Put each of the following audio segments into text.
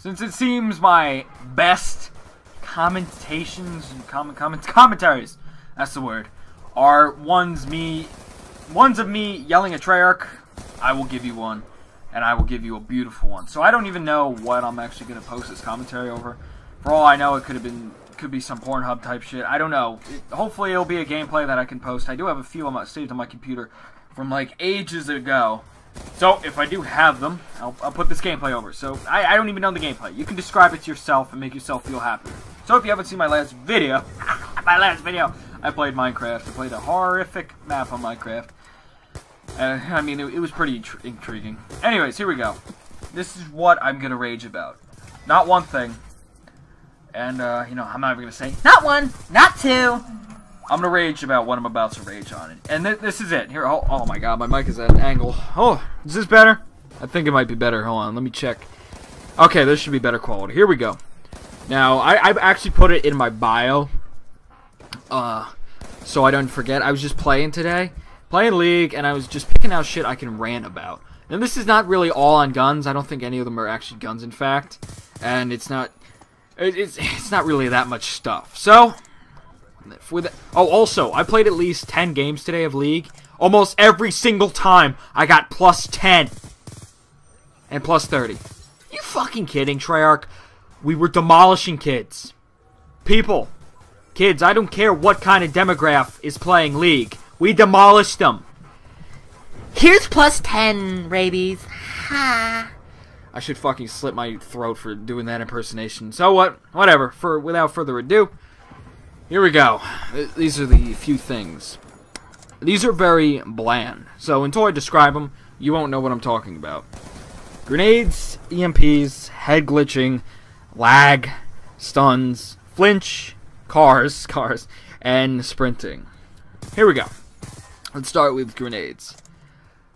Since it seems my best commentaries, commentaries, that's the word, are ones of me yelling at Treyarch, I will give you one, and I will give you a beautiful one. So I don't even know what I'm actually going to post this commentary over. For all I know, it could be some Pornhub type shit. I don't know. Hopefully it'll be a gameplay that I can post. I do have a few saved on my computer from like ages ago. So if I do have them, I'll put this gameplay over. So I don't even know the gameplay. You can describe it to yourself and make yourself feel happy. So if you haven't seen my last video, I played Minecraft. I played a horrific map on Minecraft. I mean, it was pretty intriguing. Anyways, here we go. This is what I'm gonna rage about. Not one thing. And, you know, I'm not even gonna say, not one, not two. I'm gonna rage about what I'm about to rage on. And this is it. Here, oh my god, my mic is at an angle. Oh, is this better? I think it might be better. Hold on, let me check. Okay, this should be better quality. Here we go. Now, I've actually put it in my bio. So I don't forget. I was just playing today. Playing League, and I was just picking out shit I can rant about. And this is not really all on guns. I don't think any of them are actually guns, in fact. And it's not really that much stuff. So, also, I played at least 10 games today of League. Almost every single time, I got plus 10 and plus 30. You fucking kidding, Treyarch? We were demolishing kids. People. Kids, I don't care what kind of demographic is playing League. We demolished them. Here's plus 10, rabies. Ha. I should fucking slit my throat for doing that impersonation. So what? Whatever. Without further ado, here we go. These are the few things. These are very bland. So until I describe them, you won't know what I'm talking about. Grenades, EMPs, head glitching, lag, stuns, flinch, cars, and sprinting. Here we go. Let's start with grenades.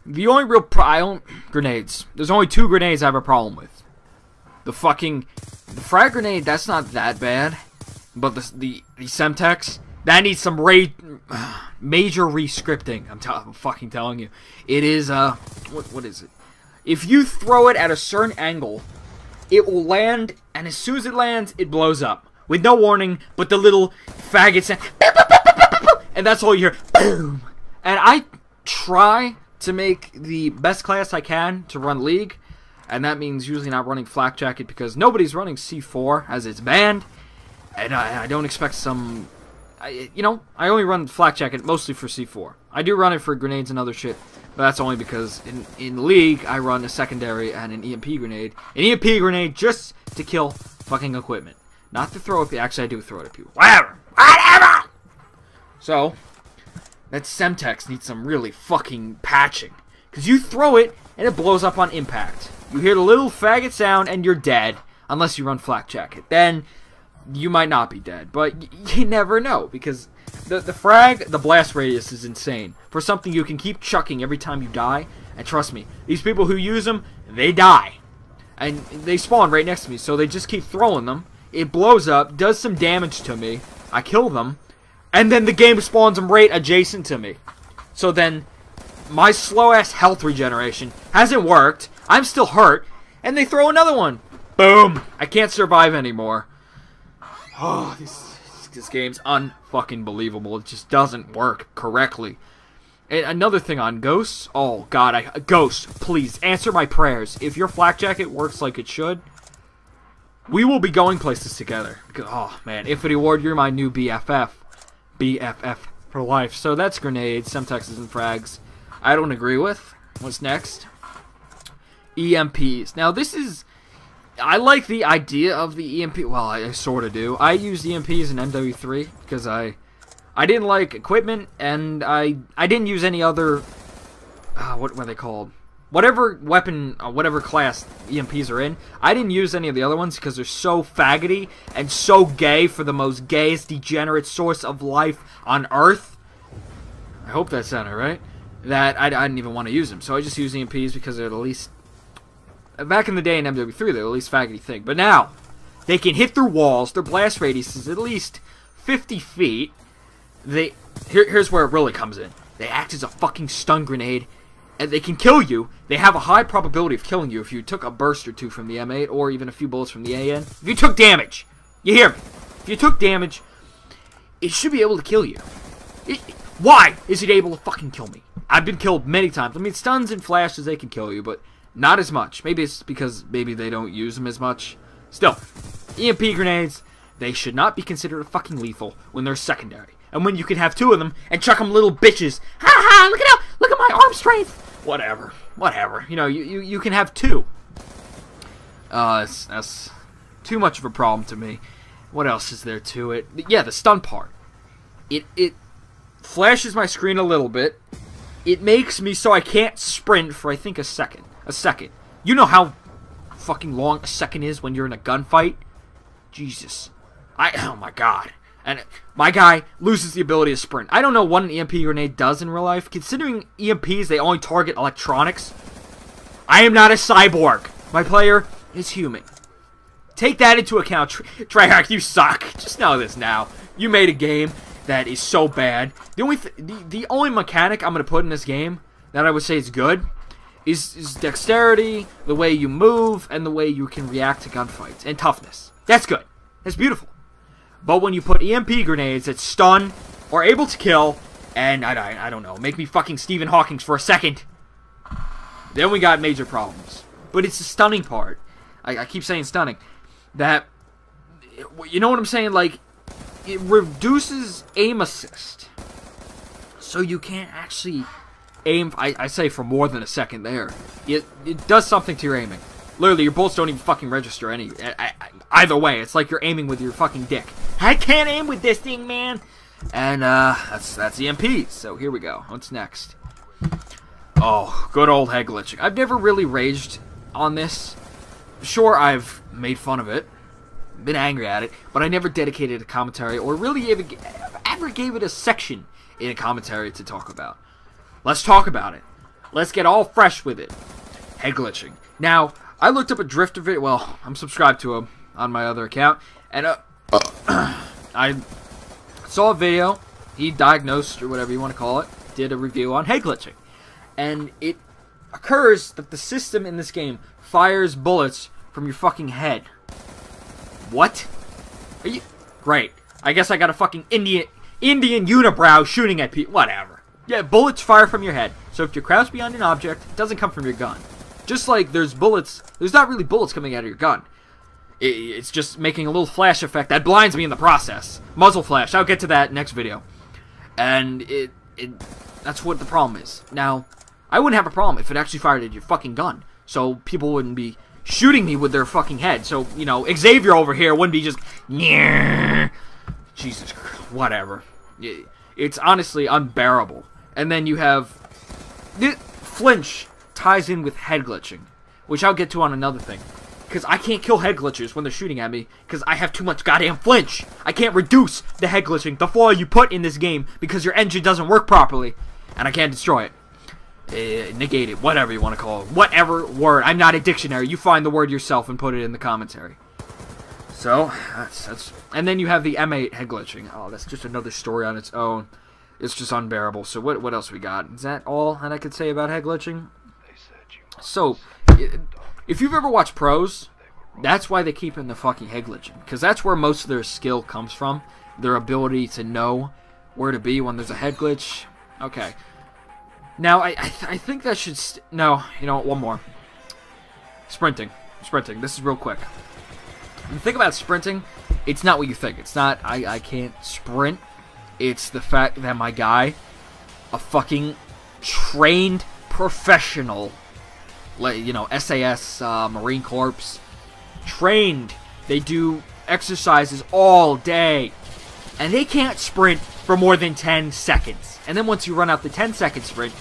The only real grenades. There's only 2 grenades I have a problem with. The frag grenade, that's not that bad. But the Semtex, that needs some major re-scripting. I'm fucking telling you. It is, what is it? If you throw it at a certain angle, it will land, and as soon as it lands, it blows up. With no warning, but the little faggot sound. And that's all you hear. Boom. And I try to make the best class I can to run League. And that means usually not running Flak Jacket because nobody's running C4 as it's banned. And I don't expect some... you know, I only run Flak Jacket mostly for C4. I do run it for grenades and other shit. But that's only because in League, I run a secondary and an EMP grenade. An EMP grenade just to kill fucking equipment. Not to throw it... Actually, I do throw it at people. Whatever! So, that Semtex needs some really fucking patching. Because you throw it, and it blows up on impact. You hear the little faggot sound, and you're dead. Unless you run Flak Jacket. Then, you might not be dead. But you never know. Because the frag, the blast radius is insane. For something you can keep chucking every time you die. And trust me, these people who use them, they die. And they spawn right next to me. So they just keep throwing them. It blows up, does some damage to me. I kill them. And then the game spawns them right adjacent to me. So then, my slow-ass health regeneration hasn't worked. I'm still hurt. And they throw another one. Boom. I can't survive anymore. Oh, this game's unfucking believable. It just doesn't work correctly. And another thing on Ghosts. Oh, God. Ghost, please, answer my prayers. If your Flak Jacket works like it should, we will be going places together. Because, oh, man. Infinity Ward, you're my new BFF. BFF for life. So that's grenades, Semtexes, and frags. I don't agree with. What's next? EMPs. Now this is... I like the idea of the EMP. Well, I sort of do. I use EMPs in MW3 because I didn't like equipment, and I didn't use any other... what are they called? Whatever weapon, whatever class EMPs are in, I didn't use any of the other ones because they're so faggoty and so gay for the most gayest, degenerate source of life on Earth. I hope that sounded right. That I didn't even want to use them. So I just use EMPs because they're the least... Back in the day in MW3, they're the least faggoty thing. But now, they can hit through walls. Their blast radius is at least 50 feet. Here's where it really comes in. They act as a fucking stun grenade. and they can kill you. They have a high probability of killing you if you took a burst or two from the M8 or even a few bullets from the AN. If you took damage, you hear me? If you took damage, it should be able to kill you. Why is it able to fucking kill me? I've been killed many times. I mean, stuns and flashes, they can kill you, but not as much. Maybe it's because maybe they don't use them as much. Still, EMP grenades, they should not be considered fucking lethal when they're secondary. And when you can have two of them and chuck them little bitches. Ha ha, look at my arm strength. Whatever. You know, you can have two. That's too much of a problem to me. What else is there to it? Yeah, the stun part. It flashes my screen a little bit. It makes me so I can't sprint for, I think, a second. You know how fucking long a second is when you're in a gunfight? Jesus. Oh my god. And my guy loses the ability to sprint. I don't know what an EMP grenade does in real life. Considering EMPs, they only target electronics. I am not a cyborg. My player is human. Take that into account. Treyarch, you suck. Just know this now. You made a game that is so bad. The only mechanic I'm going to put in this game that I would say is good is dexterity, the way you move, and the way you can react to gunfights, and toughness. That's good. That's beautiful. But when you put EMP grenades that stun, or able to kill, and I don't know, make me fucking Stephen Hawking for a second, then we got major problems. But it's the stunning part. I keep saying stunning. That, you know what I'm saying? Like, it reduces aim assist. So you can't actually aim, I say, for more than a second there. It does something to your aiming. Literally, your bullets don't even fucking register either way. It's like you're aiming with your fucking dick. I can't aim with this thing, man. And that's EMPs. So here we go. What's next? Oh, good old head glitching. I've never really raged on this. Sure, I've made fun of it, been angry at it, but I never dedicated a commentary or really ever gave it a section in a commentary to talk about. Let's talk about it. Let's get all fresh with it. Head glitching. Now, I looked up a drifter video. Well, I'm subscribed to him on my other account, and I saw a video. He diagnosed, or whatever you want to call it, did a review on head glitching, and it occurs that the system in this game fires bullets from your fucking head. What? Are you... Great. I guess I got a fucking Indian unibrow shooting at people. Whatever. Yeah, bullets fire from your head. So if you're crouched behind an object, it doesn't come from your gun. Just like there's bullets, there's not really bullets coming out of your gun. It's just making a little flash effect that blinds me in the process. Muzzle flash. I'll get to that next video. And that's what the problem is. Now, I wouldn't have a problem if it actually fired at your fucking gun. So people wouldn't be shooting me with their fucking head. So, you know, Xavier over here wouldn't be just... Jesus Christ. Whatever. It's honestly unbearable. And then you have... Flinch ties in with head glitching, which I'll get to on another thing. Because I can't kill head glitchers when they're shooting at me, because I have too much goddamn flinch. I can't reduce the head glitching, the foil you put in this game, because your engine doesn't work properly, and I can't destroy it. Negate it, whatever you want to call it. Whatever word. I'm not a dictionary. You find the word yourself and put it in the commentary. So, that's... And then you have the M8 head glitching. Oh, that's just another story on its own. It's just unbearable. So what else we got? Is that all that I could say about head glitching? So, if you've ever watched pros, that's why they keep in the fucking head glitching. Because that's where most of their skill comes from. Their ability to know where to be when there's a head glitch. Okay. Now, I think that should... No, you know what? One more. Sprinting. This is real quick. When you think about sprinting, it's not what you think. It's not, I can't sprint. It's the fact that my guy, a fucking trained professional, you know, SAS, Marine Corps, trained. They do exercises all day. And they can't sprint for more than 10 seconds. And then once you run out the 10-second sprint,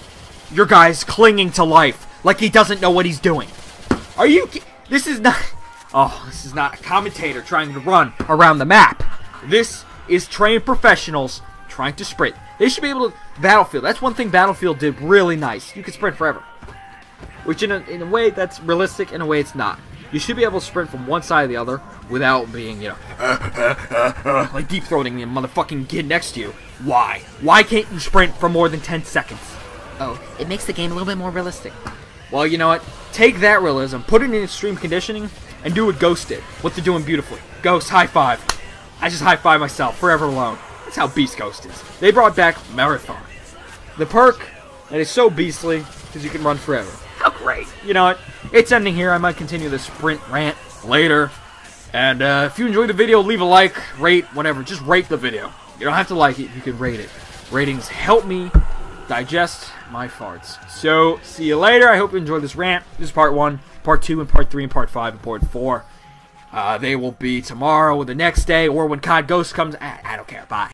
your guy's clinging to life like he doesn't know what he's doing. Are you... This is not... Oh, this is not a commentator trying to run around the map. This is trained professionals trying to sprint. They should be able to... Battlefield. That's one thing Battlefield did really nice. You can sprint forever. Which in a way that's realistic, in a way it's not. You should be able to sprint from one side to the other without being, you know, like deep-throating the motherfucking kid next to you. Why? Why can't you sprint for more than 10 seconds? Oh, it makes the game a little bit more realistic. Well, you know what? Take that realism, put it in extreme conditioning, and do what Ghost did. What they're doing beautifully. Ghost, high five. I just high five myself, forever alone. That's how beast Ghost is. They brought back Marathon. The perk that is so beastly, because you can run forever. How great. You know what? It's ending here. I might continue the sprint rant later. And if you enjoyed the video, leave a like, rate, whatever. Just rate the video. You don't have to like it, you can rate it. Ratings help me digest my farts. So, see you later. I hope you enjoyed this rant. This is part 1, part 2, and part 3, and part 5, and part 4. They will be tomorrow or the next day, or when COD Ghost comes. I don't care. Bye.